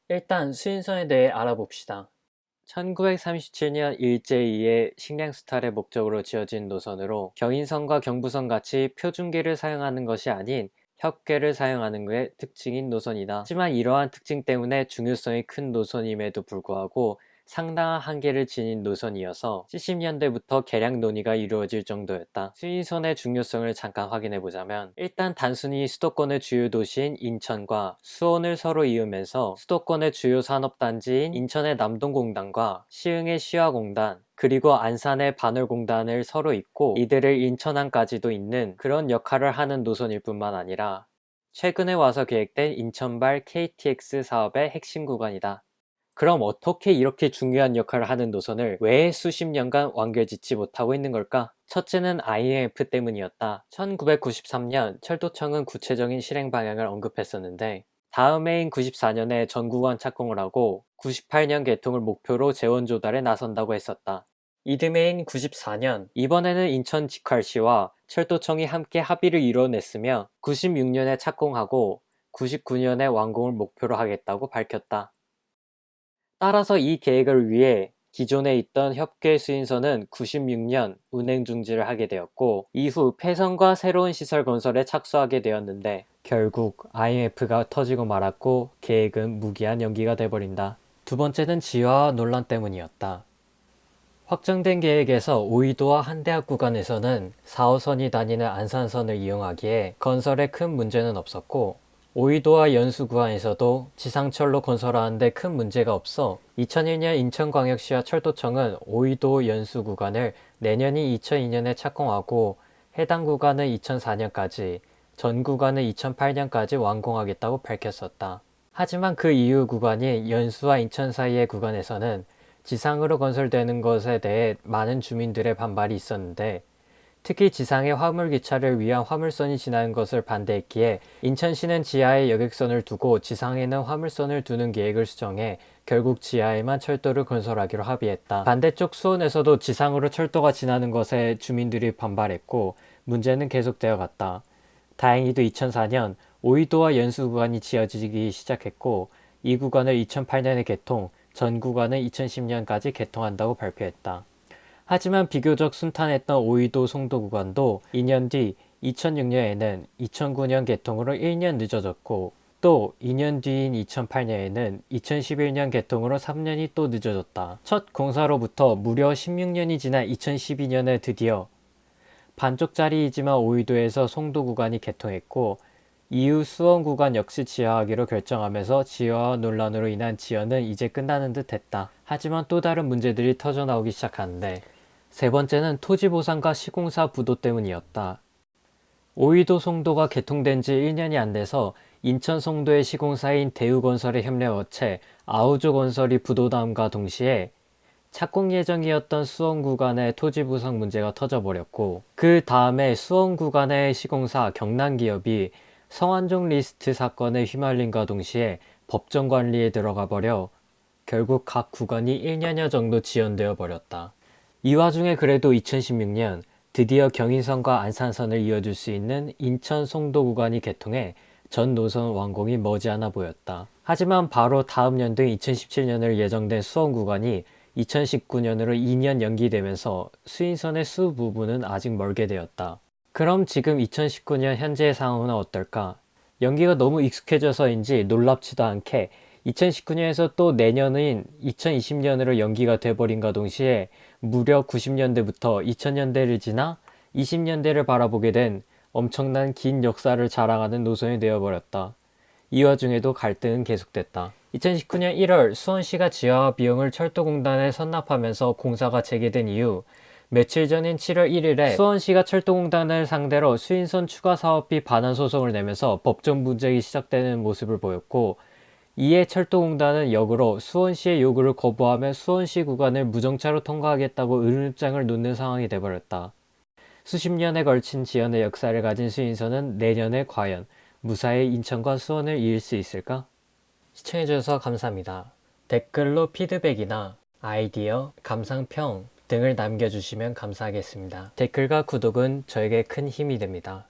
일단 수인선에 대해 알아봅시다. 1937년 일제2의 식량수탈의 목적으로 지어진 노선으로 경인선과 경부선 같이 표준계를 사용하는 것이 아닌 협계를 사용하는 게 특징인 노선이다. 하지만 이러한 특징 때문에 중요성이 큰 노선임에도 불구하고 상당한 한계를 지닌 노선이어서 70년대부터 개량 논의가 이루어질 정도였다. 수인선의 중요성을 잠깐 확인해보자면, 일단 단순히 수도권의 주요 도시인 인천과 수원을 서로 이으면서 수도권의 주요 산업단지인 인천의 남동공단과 시흥의 시화공단, 그리고 안산의 반월공단을 서로 잇고 이들을 인천항까지도 잇는 그런 역할을 하는 노선일 뿐만 아니라 최근에 와서 계획된 인천발 KTX 사업의 핵심 구간이다. 그럼 어떻게 이렇게 중요한 역할을 하는 노선을 왜 수십 년간 완결짓지 못하고 있는 걸까? 첫째는 IMF 때문이었다. 1993년 철도청은 구체적인 실행 방향을 언급했었는데, 다음 해인 94년에 전 구간 착공을 하고 98년 개통을 목표로 재원 조달에 나선다고 했었다. 이듬해인 94년, 이번에는 인천 직할시와 철도청이 함께 합의를 이뤄냈으며 96년에 착공하고 99년에 완공을 목표로 하겠다고 밝혔다. 따라서 이 계획을 위해 기존에 있던 협계 수인선은 96년 운행 중지를 하게 되었고, 이후 폐선과 새로운 시설 건설에 착수하게 되었는데 결국 IMF가 터지고 말았고 계획은 무기한 연기가 돼버린다. 두 번째는 지하화 논란 때문이었다. 확정된 계획에서 오이도와 한대합 구간에서는 4호선이 다니는 안산선을 이용하기에 건설에 큰 문제는 없었고, 오이도와 연수 구간에서도 지상철로 건설하는데 큰 문제가 없어 2001년 인천광역시와 철도청은 오이도 연수 구간을 내년인 2002년에 착공하고 해당 구간은 2004년까지, 전 구간은 2008년까지 완공하겠다고 밝혔었다. 하지만 그 이후 구간인 연수와 인천 사이의 구간에서는 지상으로 건설되는 것에 대해 많은 주민들의 반발이 있었는데, 특히 지상에 화물기차를 위한 화물선이 지나는 것을 반대했기에 인천시는 지하에 여객선을 두고 지상에는 화물선을 두는 계획을 수정해 결국 지하에만 철도를 건설하기로 합의했다. 반대쪽 수원에서도 지상으로 철도가 지나는 것에 주민들이 반발했고 문제는 계속되어 갔다. 다행히도 2004년 오이도와 연수 구간이 지어지기 시작했고, 이 구간을 2008년에 개통, 전 구간은 2010년까지 개통한다고 발표했다. 하지만 비교적 순탄했던 오이도 송도 구간도 2년 뒤 2006년에는 2009년 개통으로 1년 늦어졌고, 또 2년 뒤인 2008년에는 2011년 개통으로 3년이 또 늦어졌다. 첫 공사로부터 무려 16년이 지난 2012년에 드디어 반쪽짜리이지만 오이도에서 송도 구간이 개통했고, 이후 수원 구간 역시 지하하기로 결정하면서 지하화 논란으로 인한 지연은 이제 끝나는 듯 했다. 하지만 또 다른 문제들이 터져나오기 시작하는데, 세 번째는 토지 보상과 시공사 부도 때문이었다. 오이도 송도가 개통된 지 1년이 안 돼서 인천 송도의 시공사인 대우건설의 협력업체 아우조건설이 부도남과 동시에 착공 예정이었던 수원 구간의 토지 보상 문제가 터져버렸고, 그 다음에 수원 구간의 시공사 경남기업이 성완종 리스트 사건에 휘말림과 동시에 법정 관리에 들어가 버려 결국 각 구간이 1년여 정도 지연되어 버렸다. 이 와중에 그래도 2016년 드디어 경인선과 안산선을 이어줄 수 있는 인천 송도 구간이 개통해 전 노선 완공이 머지않아 보였다. 하지만 바로 다음 연도인 2017년을 예정된 수원 구간이 2019년으로 2년 연기되면서 수인선의 수 부분은 아직 멀게 되었다. 그럼 지금 2019년 현재의 상황은 어떨까? 연기가 너무 익숙해져서인지 놀랍지도 않게 2019년에서 또 내년인 2020년으로 연기가 돼버린과 동시에 무려 90년대부터 2000년대를 지나 20년대를 바라보게 된 엄청난 긴 역사를 자랑하는 노선이 되어버렸다. 이 와중에도 갈등은 계속됐다. 2019년 1월 수원시가 지하화 비용을 철도공단에 선납하면서 공사가 재개된 이후 며칠 전인 7월 1일에 수원시가 철도공단을 상대로 수인선 추가 사업비 반환 소송을 내면서 법정 분쟁이 시작되는 모습을 보였고, 이에 철도공단은 역으로 수원시의 요구를 거부하며 수원시 구간을 무정차로 통과하겠다고 의문입장을 놓는 상황이 돼버렸다. 수십 년에 걸친 지연의 역사를 가진 수인선은 내년에 과연 무사히 인천과 수원을 이을 수 있을까? 시청해주셔서 감사합니다. 댓글로 피드백이나 아이디어, 감상평 등을 남겨주시면 감사하겠습니다. 댓글과 구독은 저에게 큰 힘이 됩니다.